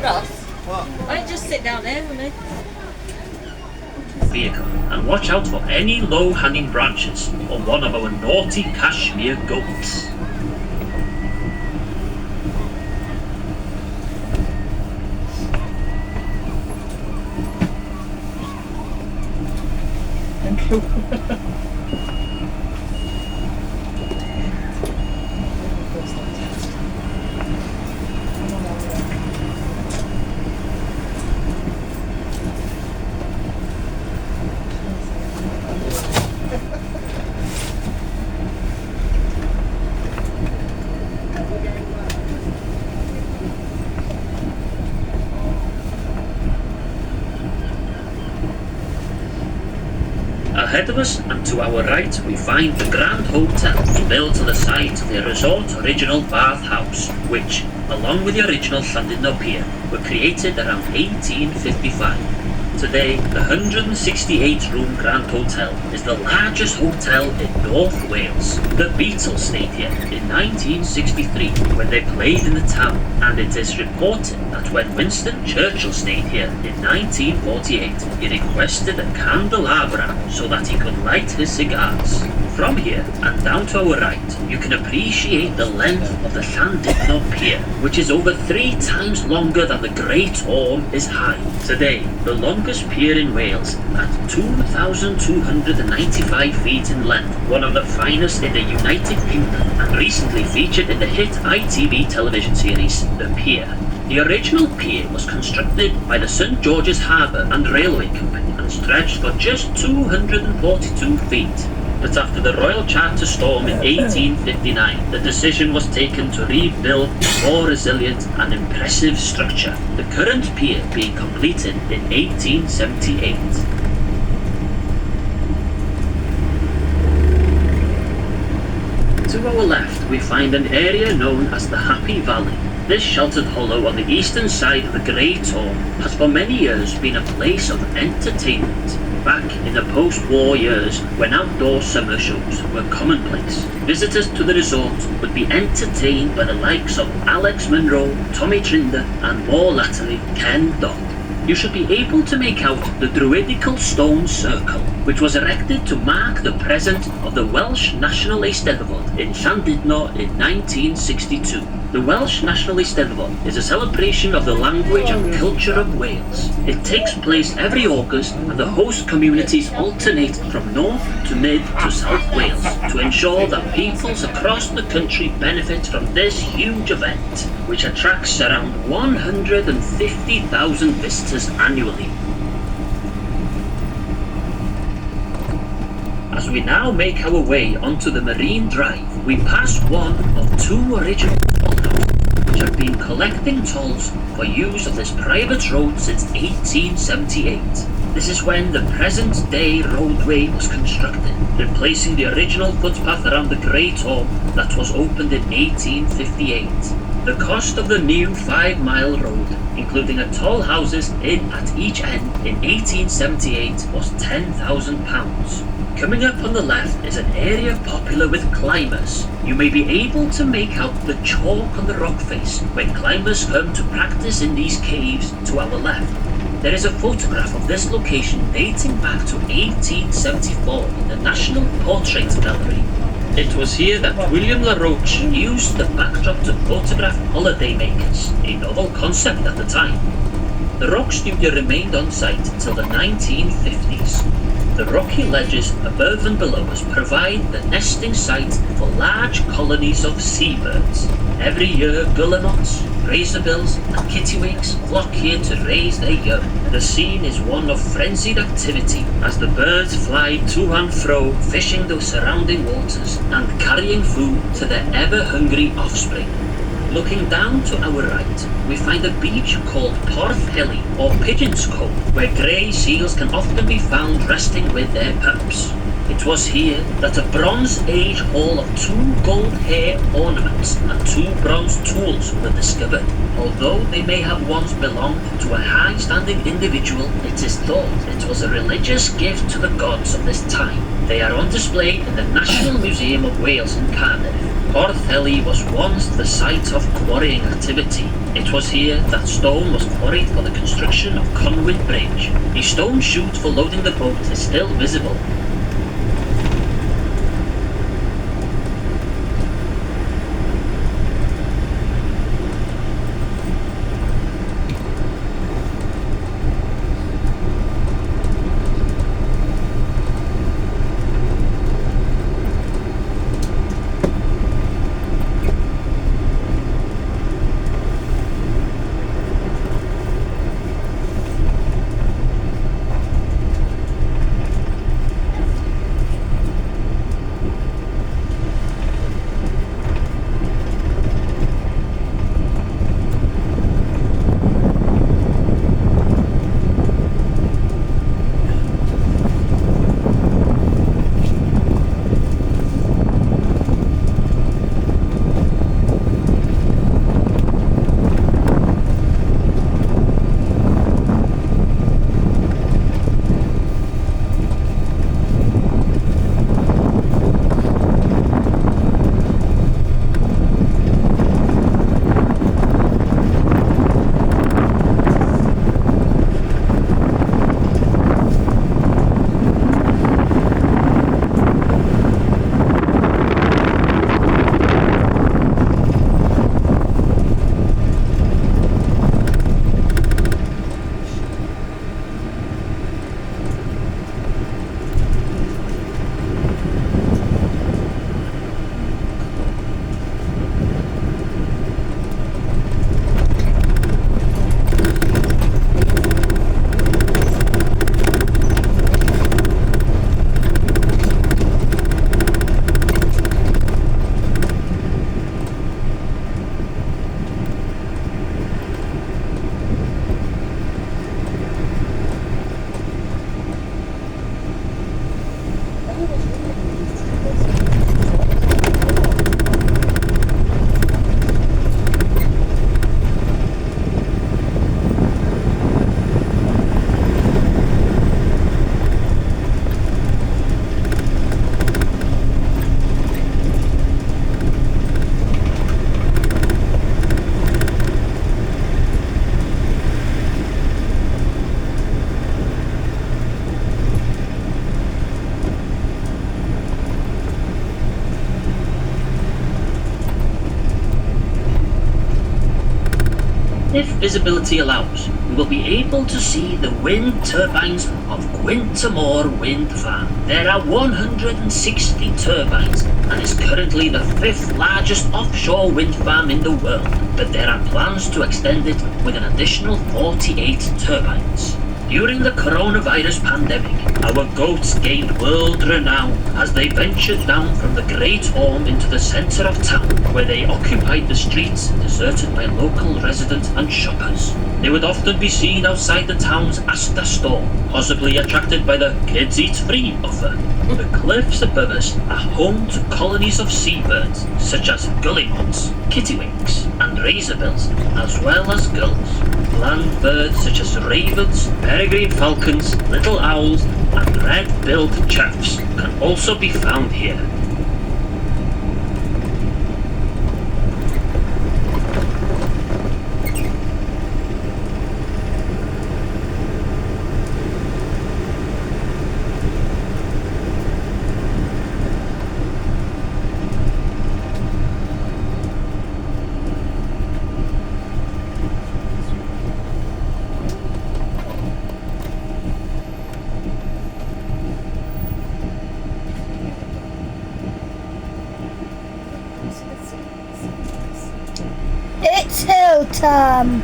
Ross, why don't you just sit down there with me? Vehicle and watch out for any low-hanging branches or one of our naughty cashmere goats. Thank you. Ahead of us and to our right we find the Grand Hotel built to the site of the resort's original bathhouse, which, along with the original Llandudno Pier, were created around 1855. Today, the 168-room Grand Hotel is the largest hotel in North Wales. The Beatles stayed here in 1963 when they played in the town, and it is reported that when Winston Churchill stayed here in 1948, he requested a candelabra so that he could light his cigars. From here and down to our right, you can appreciate the length of the Llandudno Pier, which is over 3 times longer than the Great Orme is high. Today, the longest pier in Wales at 2,295 feet in length, one of the finest in the United Kingdom, and recently featured in the hit ITV television series, The Pier. The original pier was constructed by the St George's Harbour and Railway Company and stretched for just 242 feet. But after the Royal Charter storm in 1859, the decision was taken to rebuild a more resilient and impressive structure, the current pier being completed in 1878. To our left, we find an area known as the Happy Valley. This sheltered hollow on the eastern side of the Great Orme has for many years been a place of entertainment. Back in the post-war years, when outdoor summer shows were commonplace, visitors to the resort would be entertained by the likes of Alex Monroe, Tommy Trinder, and more latterly, Ken Dodd. You should be able to make out the Druidical stone circle, which was erected to mark the presence of the Welsh National Eisteddfod in Llandudno in 1962. The Welsh National Eisteddfod is a celebration of the language and culture of Wales. It takes place every August and the host communities alternate from North to Mid to South Wales to ensure that peoples across the country benefit from this huge event, which attracts around 150,000 visitors annually. As we now make our way onto the Marine Drive, we pass one of 2 original tollhouses which have been collecting tolls for use of this private road since 1878. This is when the present-day roadway was constructed, replacing the original footpath around the Great Orme that was opened in 1858. The cost of the new 5-mile road, including a toll houses at each end in 1878, was £10,000. Coming up on the left is an area popular with climbers. You may be able to make out the chalk on the rock face when climbers come to practice in these caves to our left. There is a photograph of this location dating back to 1874 in the National Portrait Gallery. It was here that William LaRoche used the backdrop to photograph holidaymakers, a novel concept at the time. The rock studio remained on site until the 1950s. The rocky ledges above and below us provide the nesting site for large colonies of seabirds. Every year, guillemots, razorbills and kittiwakes flock here to raise their young. The scene is one of frenzied activity as the birds fly to and fro, fishing the surrounding waters and carrying food to their ever-hungry offspring. Looking down to our right, we find a beach called Porth Hilly or Pigeon's Cove, where grey seals can often be found resting with their pups. It was here that a Bronze Age haul of 2 gold hair ornaments and 2 bronze tools were discovered. Although they may have once belonged to a high-standing individual, it is thought it was a religious gift to the gods of this time. They are on display in the National Museum of Wales in Cardiff. Porth Hilly was once the site of quarrying activity. It was here that stone was quarried for the construction of Conwyn Bridge. A stone chute for loading the boat is still visible. If visibility allows, we will be able to see the wind turbines of Gwyntamore Wind Farm. There are 160 turbines and is currently the 5th largest offshore wind farm in the world, but there are plans to extend it with an additional 48 turbines. During the coronavirus pandemic, our goats gained world renown as they ventured down from the Great Orme into the centre of town, where they occupied the streets deserted by local residents and shoppers. They would often be seen outside the town's Asda store, possibly attracted by the Kids Eat Free offer. The cliffs above us are home to colonies of seabirds such as gullymots, kittiwakes and razorbills, as well as gulls. Land birds such as ravens, peregrine falcons, little owls and red-billed choughs can also be found here. Tiltum.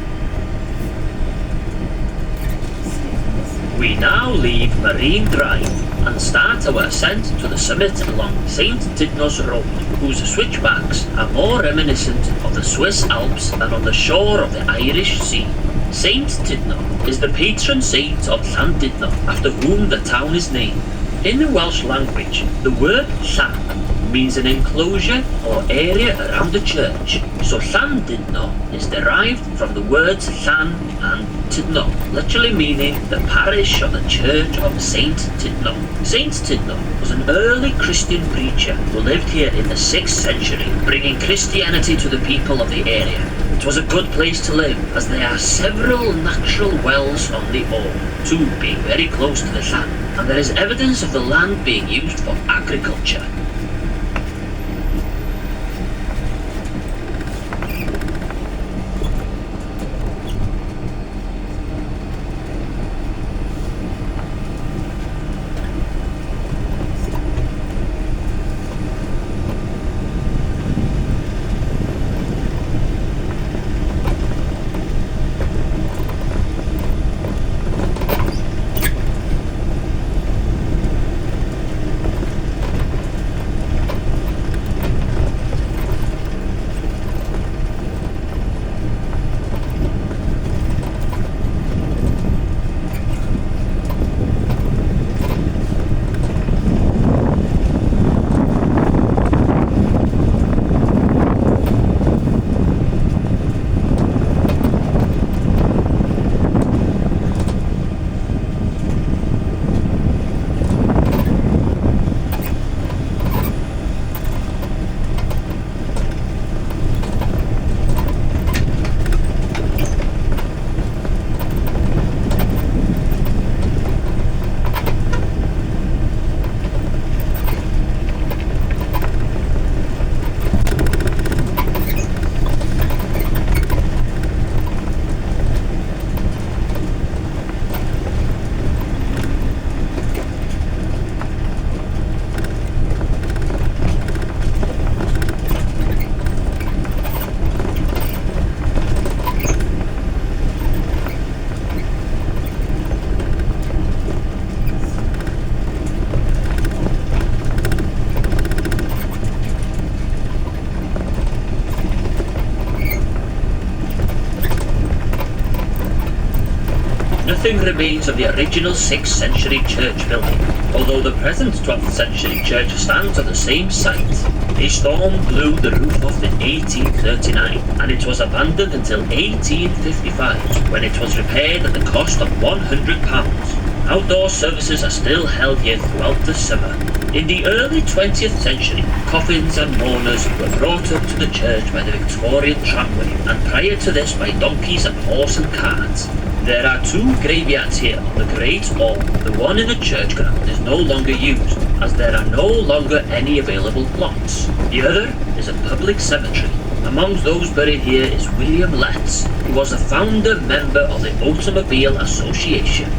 We now leave Marine Drive and start our ascent to the summit along St. Didnos Road, whose switchbacks are more reminiscent of the Swiss Alps than on the shore of the Irish Sea. St. Didno is the patron saint of Llandudno, after whom the town is named. In the Welsh language, the word llan means an enclosure or area around the church, so Llandudno is derived from the words llan and Tidno, literally meaning the parish of the church of Saint Tidno. Saint Tidno was an early Christian preacher who lived here in the 6th century, bringing Christianity to the people of the area. It was a good place to live, as there are several natural wells on the Orme, two being very close to the llan, and there is evidence of the land being used for agriculture. Nothing remains of the original 6th century church building, although the present 12th century church stands on the same site. A storm blew the roof off in 1839, and it was abandoned until 1855, when it was repaired at the cost of £100. Outdoor services are still held here throughout the summer. In the early 20th century, coffins and mourners were brought up to the church by the Victorian tramway, and prior to this by donkeys and horse and carts. There are two graveyards here on the Great Orme. The one in the church ground is no longer used, as there are no longer any available plots. The other is a public cemetery. Amongst those buried here is William Letts, who was a founder member of the Automobile Association.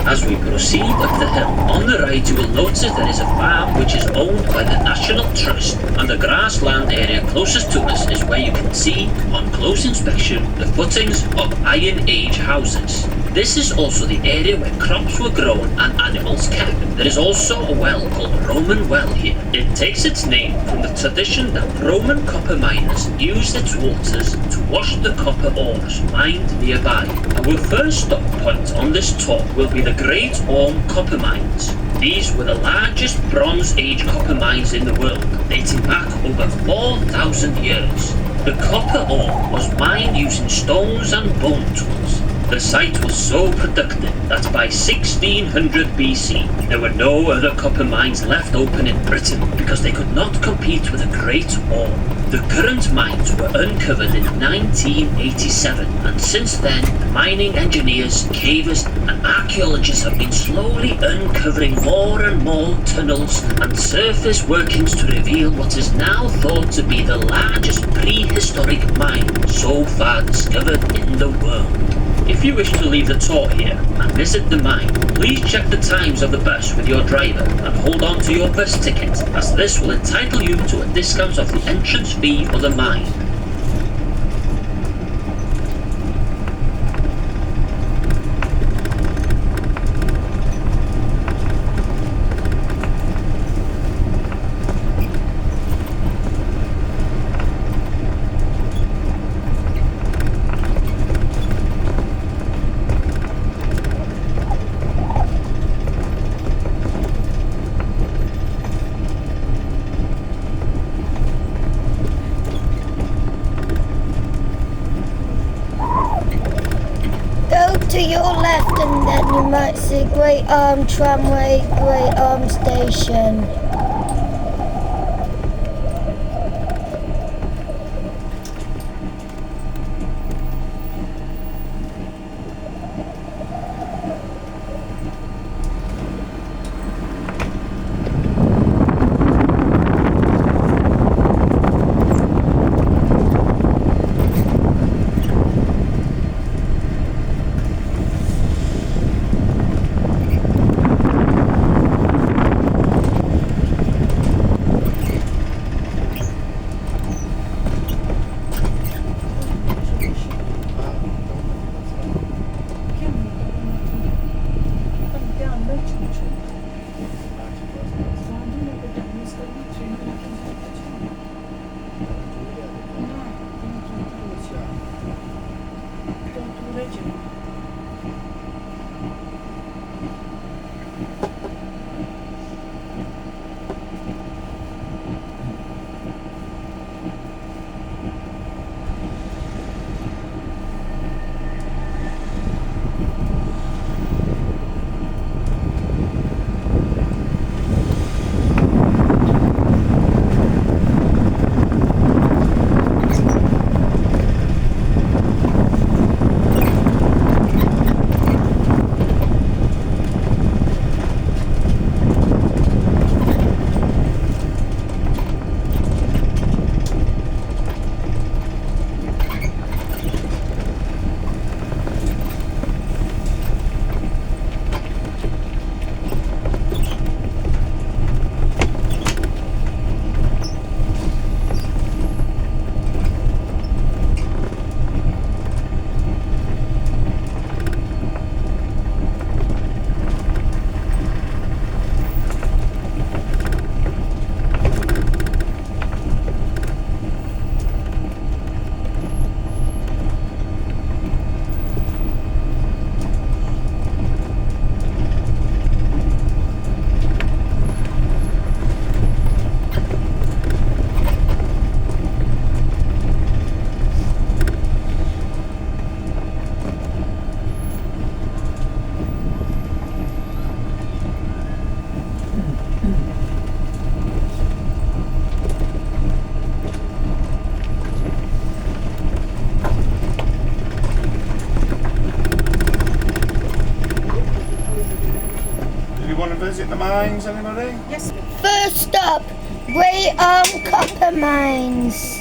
As we proceed up the hill, on the right you will notice there is a farm which is owned by the National Trust, and the grassland area closest to us is where you can see, on close inspection, the footings of Iron Age houses. This is also the area where crops were grown and animals kept. There is also a well called Roman Well here. It takes its name from the tradition that Roman coppermines used its waters to wash the copper ores mined nearby. Our first stop point on this tour will be the Great Orme Coppermines. These were the largest Bronze Age copper mines in the world, dating back over 4,000 years. The copper ore was mined using stones and bone tools. The site was so productive that by 1600 BC, there were no other copper mines left open in Britain because they could not compete with the Great Orme. The current mines were uncovered in 1987, and since then, mining engineers, cavers, and archaeologists have been slowly uncovering more and more tunnels and surface workings to reveal what is now thought to be the largest prehistoric mine so far discovered in the world. If you wish to leave the tour here and visit the mine, please check the times of the bus with your driver and hold on to your bus ticket, as this will entitle you to a discount of the entrance fee for the mine. To your left, and then you might see Great Orme Tramway, Great Orme Station. Visit the mines, anybody? Yes. First stop, Great Orme Coppermines.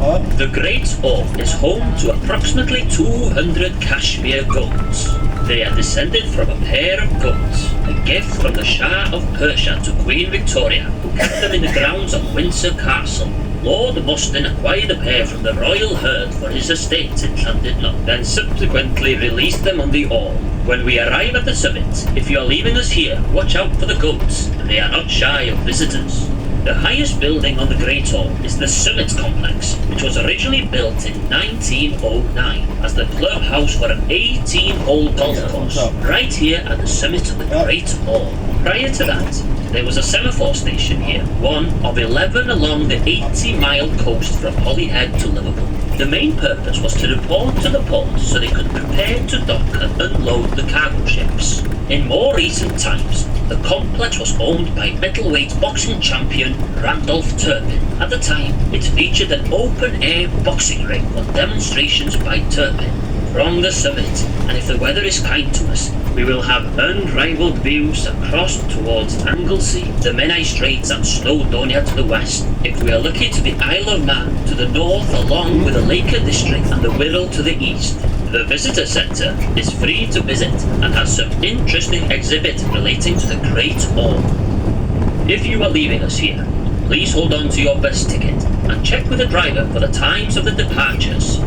What? The Great Orme is home to approximately 200 cashmere goats. They are descended from a pair of goats, a gift from the Shah of Persia to Queen Victoria, who kept them in the grounds of Windsor Castle. Lord Muston acquired a pair from the royal herd for his estate in Llandudno, then subsequently released them on the Orme. When we arrive at the summit, if you are leaving us here, watch out for the goats, and they are not shy of visitors. The highest building on the Great Orme is the Summit Complex, which was originally built in 1909 as the clubhouse for an 18-hole golf course, right here at the summit of the Great Orme. Prior to that, there was a semaphore station here, one of 11 along the 80-mile coast from Holyhead to Liverpool. The main purpose was to report to the port so they could prepare to dock and unload the cargo ships. In more recent times, the complex was owned by middleweight boxing champion Randolph Turpin. At the time, it featured an open-air boxing ring for demonstrations by Turpin. From the summit, and if the weather is kind to us, we will have unrivaled views across towards Anglesey, the Menai Straits and Snowdonia to the west. If we are lucky, to the Isle of Man to the north, along with the Laker District and the Wirral to the east. The visitor centre is free to visit and has some interesting exhibits relating to the Great Orme. If you are leaving us here, please hold on to your bus ticket and check with the driver for the times of the departures.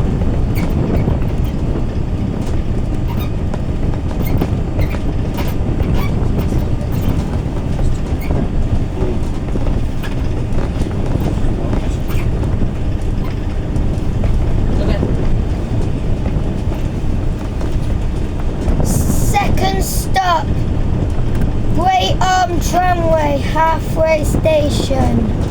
Second stop, Great Orme Tramway, halfway station.